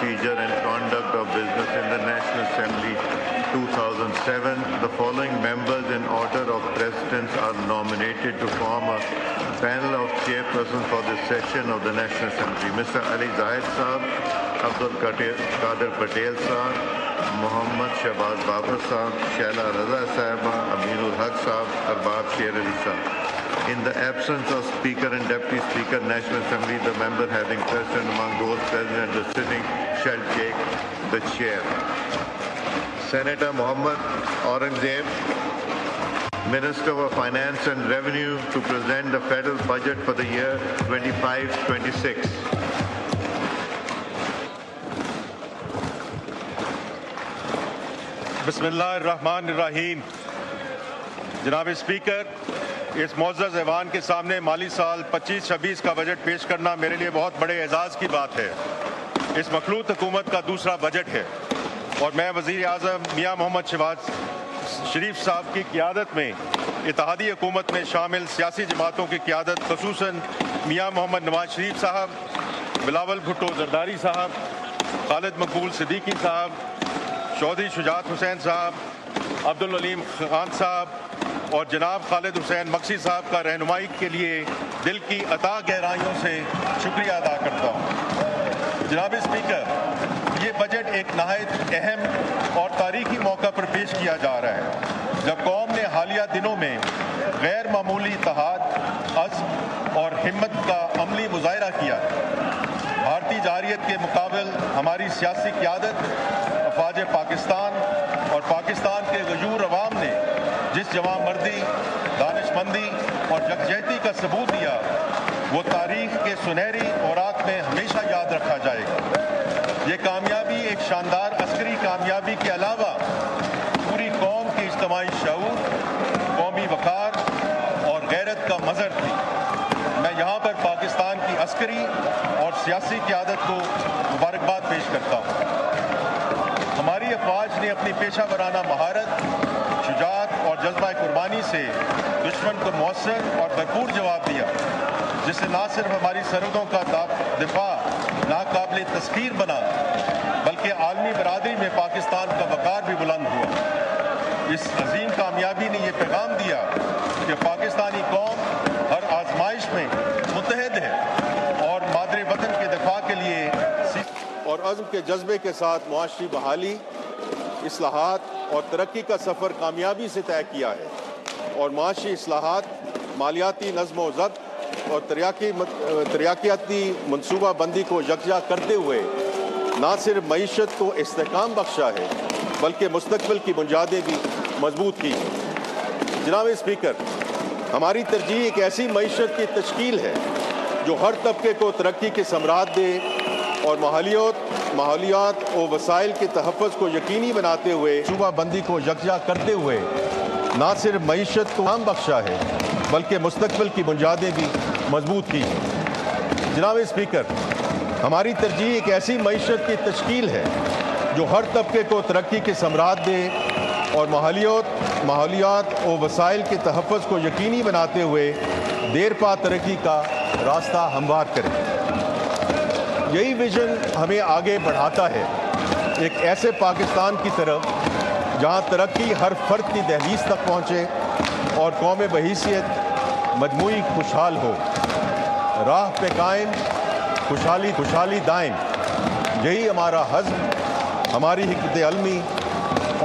Procedure and Conduct of Business in the National Assembly 2007. The following members in order of precedence are nominated to form a panel of chairpersons for this session of the National Assembly. Mr. Ali Zahid Saab, Abdul Qadir Patel Saab, Muhammad Shahbaz Babar Saab, Shaila Raza Sahiba, Aminul Haq Saab, Arbab Sher Ali Saab. In the absence of Speaker and Deputy Speaker, National Assembly, the member having precedence among those present at the sitting shall take the chair. Senator Muhammad Aurangzeb, Minister of Finance and Revenue, to present the federal budget for the year 25-26. बिस्मिल्लाहिर्रहमानिर्रहीम। जनाब speaker, इस मुअज़्ज़ज़ ऐवान के सामने माली साल 25-26 का budget पेश करना मेरे लिए बहुत बड़े एजाज़ की बात है। इस मखलूत हुकूमत का दूसरा बजट है और मैं वज़ीर आज़म मियाँ मोहम्मद शहबाज शरीफ साहब की क़ियादत में इत्तेहादी हुकूमत में शामिल सियासी जमातों की क़ियादत, ख़ुसूसन मियाँ मोहम्मद नवाज शरीफ साहब, बिलावल भुट्टो ज़रदारी साहब, खालिद मकबूल सिद्दीकी साहब, चौधरी शुजात हुसैन साहब, अब्दुल अलीम खान साहब और जनाब खालिद हुसैन मक्सी साहब का रहनुमाई के लिए दिल की अता गहराइयों से शुक्रिया अदा करता हूँ। जनाब स्पीकर, ये बजट एक नहायत अहम और तारीखी मौका पर पेश किया जा रहा है, जब कौम ने हालिया दिनों में गैर मामूली इत्तेहाद, अज़्म और हिम्मत का अमली मुज़ाहिरा किया। भारतीय जारियत के मुकाबिल हमारी सियासी क़ियादत, अफ़वाज पाकिस्तान और पाकिस्तान के गजूर अवाम ने जिस जवामर्दी, दानिशमंदी और यकजहती का सबूत दिया, वो तारीख़ के सुनहरी औरात में हमेशा याद रखा जाएगा। ये कामयाबी एक शानदार अस्करी कामयाबी के अलावा पूरी कौम के इज्तिमाई शऊर, कौमी वक़ार और गैरत का मज़हर थी। मैं यहाँ पर पाकिस्तान की अस्करी और सियासी क़ियादत को मुबारकबाद पेश करता हूँ। हमारी अफ़वाज ने अपनी पेशा वराना महारत, शुजाअत और जज्बा कुर्बानी से दुश्मन को मौसर और भरपूर जवाब दिया, जिससे न सिर्फ हमारी सरहदों का दिफा नाकाबिल तस्खीर बना, बल्कि आलमी बरादरी में पाकिस्तान का वक़ार भी बुलंद हुआ। इस अजीम कामयाबी ने यह पैगाम दिया कि पाकिस्तानी कौम हर आजमाइश में मुत्तहद है और मादरे वतन के दिफा के लिए और अज़्म के जज्बे के साथ मुआशी बहाली, इस्लाहात और तरक्की का सफ़र कामयाबी से तय किया है और माशी इस्लाहात, मालियाती नज़्म व ज़ब्त और तरक्याती मनसूबा बंदी को यकजा करते हुए न सिर्फ मईशत को इस्तेहकाम बख्शा है, बल्कि मुस्तक़बिल की बुनियादें भी मजबूत की हैं। जनाब स्पीकर, हमारी तरजीह एक ऐसी मईशत की तश्कील है जो हर तबके को तरक्की के समरात दे और माहौलियात और वसाइल के तहफ़्फ़ुज़ को यकीनी बनाते हुए सूबा बंदी को यकजा करते हुए न सिर्फ मईशत को आम बख्शा है, बल्कि मुस्तक़बिल की बुनियादें भी मजबूत की हैं। जनाब स्पीकर, हमारी तरजीह एक ऐसी मईशत की तश्कील है जो हर तबके को तरक्की के समरात दे और माहौलियात और वसाइल के तहफ़्फ़ुज़ को यकीनी बनाते हुए देर पा तरक्की का रास्ता हमवार करे। यही विज़न हमें आगे बढ़ाता है एक ऐसे पाकिस्तान की तरफ जहां तरक्की हर फर्द की दहलीज तक पहुंचे और कौम बहैसियत मजमूई खुशहाल हो। राह पे कायम, खुशहाली दायम, यही हमारा हज़्म, हमारी हिकमत अलमी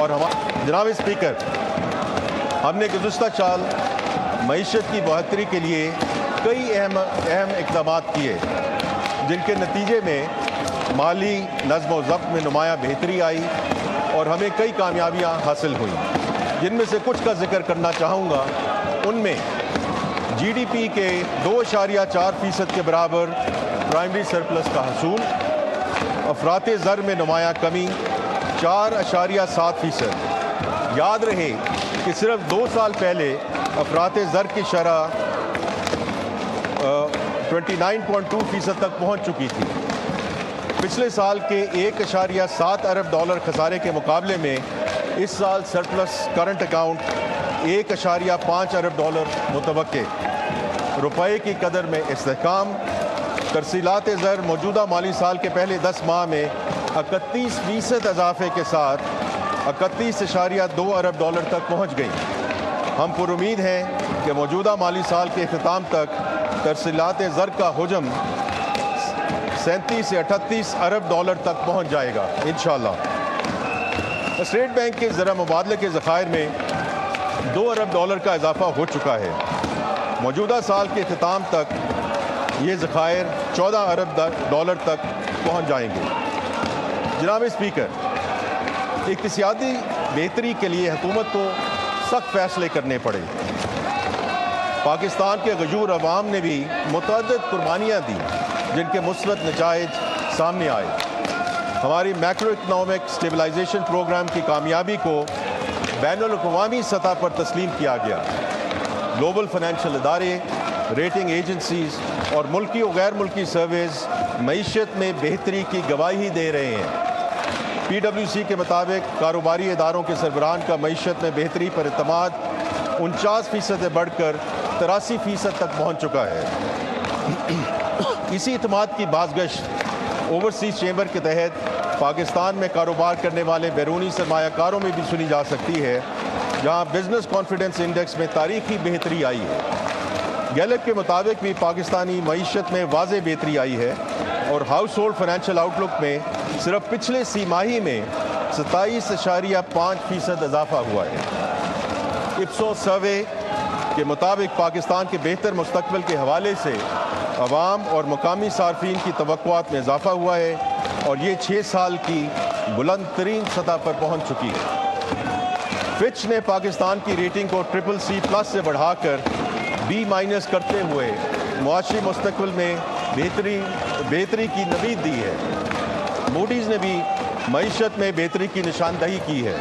और जनाब स्पीकर, हमने गुज़श्ता साल मईशत की बहतरी के लिए कई अहम इक़दामात किए, जिनके नतीजे में माली नज़्म व ज़ब्त में नुमायाँ बेहतरी आई और हमें कई कामयाबियाँ हासिल हुई। जिनमें से कुछ का जिक्र करना चाहूँगा। उनमें GDP के 2.4% के बराबर प्राइमरी सरप्लस का हसूल, अफराते ज़र में नुमायाँ कमी 4.7%। याद रहे कि सिर्फ 2 साल पहले अफराते ज़र की शरह 29.2% तक पहुंच चुकी थी। पिछले साल के 1.7 अरब डॉलर खसारे के मुकाबले में इस साल सरप्लस करंट अकाउंट 1.5 अरब डॉलर मुतवक्के। रुपए की कदर में इस्तेहकाम, तरसीलात ज़र मौजूदा माली साल के पहले 10 माह में 31% اضافے کے ساتھ 31.2 ارب ڈالر تک پہنچ گئی۔ ہم پر امید ہیں کہ موجودہ مالی سال کے اختتام تک ترسیلات زر کا حجم 37 سے 38 ارب ڈالر تک پہنچ جائے گا انشاءاللہ۔ اسٹیٹ بینک کے زرہ مبادلے کے ذخائر میں 2 ارب ڈالر کا اضافہ ہو چکا ہے۔ موجودہ سال کے اختتام تک یہ ذخائر 14 ارب ڈالر تک پہنچ جائیں گے۔ جناب اسپیکر، اقتصادی بہتری کے لیے حکومت کو سخت فیصلے کرنے پڑے۔ پاکستان کے غیور عوام نے بھی متعدد قربانیاں دی جن کے مثبت نتائج سامنے آئے۔ ہماری میکرو اکنامک سٹیبلائزیشن پروگرام کی کامیابی کو بین الاقوامی سطح پر تسلیم کیا گیا۔ گلوبل فائنینشیل ادارے، ریٹنگ ایجنسیز اور ملکی و غیر ملکی سرویز معیشت میں بہتری کی گواہی دے رہے ہیں۔ PwC کے مطابق کاروباری اداروں کے سربراہان کا معیشت میں بہتری پر اعتماد 49% سے بڑھ کر 83% تک پہنچ چکا ہے۔ اسی اعتماد کی بازگشت اوورسیز چیمبر کے تحت پاکستان میں کاروبار کرنے والے بیرونی سرمایہ کاروں میں بھی سنی جا سکتی ہے، جہاں بزنس کانفیڈنس انڈیکس میں تاریخی بہتری آئی ہے۔ گیلپ کے مطابق بھی پاکستانی معیشت میں واضح بہتری آئی ہے اور ہاؤس ہولڈ فائنینشیل آؤٹ لک میں صرف پچھلے سی ماہی میں 27.5% اضافہ ہوا ہے۔ اپسوس سروے کے مطابق پاکستان کے بہتر مستقبل کے حوالے سے عوام اور مقامی صارفین کی توقعات میں اضافہ ہوا ہے اور یہ 6 سال کی بلند ترین سطح پر پہنچ چکی ہے۔ فچ نے پاکستان کی ریٹنگ کو CCC+ سے بڑھا کر B- کرتے ہوئے معاشی مستقبل میں بہتری کی نوید دی ہے۔ موڈیز نے بھی معیشت میں بہتری کی نشاندہی کی ہے۔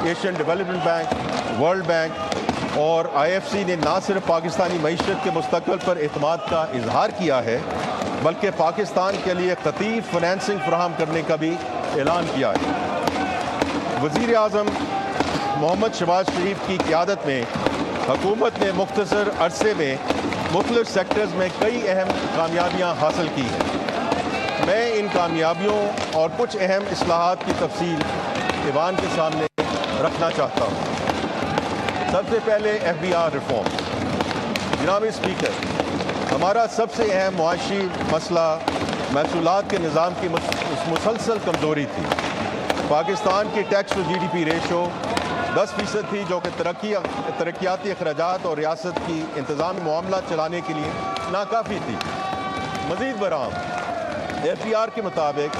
Asian development bank, world bank اور IFC نے نہ صرف پاکستانی معیشت کے مستقبل پر اعتماد کا اظہار کیا ہے بلکہ پاکستان کے لیے خطیر فنانسنگ فراہم کرنے کا بھی اعلان کیا ہے۔ وزیر اعظم محمد شہباز شریف کی قیادت میں حکومت نے مختصر عرصے میں مختلف سیکٹرز میں کئی اہم کامیابیاں حاصل کی ہیں۔ میں ان کامیابیوں اور کچھ اہم اصلاحات کی تفصیل ایوان کے سامنے رکھنا چاہتا ہوں۔ سب سے پہلے FBR ریفارم۔ جناب اسپیکر، ہمارا سب سے اہم معاشی مسئلہ محصولات کے نظام کی مسلسل کمزوری تھی۔ پاکستان کی ٹیکس ٹو GDP ریشو 10% تھی، جو کہ ترقیاتی اخراجات اور ریاست کی انتظامی معاملات چلانے کے لیے ناکافی تھی۔ مزید برآں FBR کے مطابق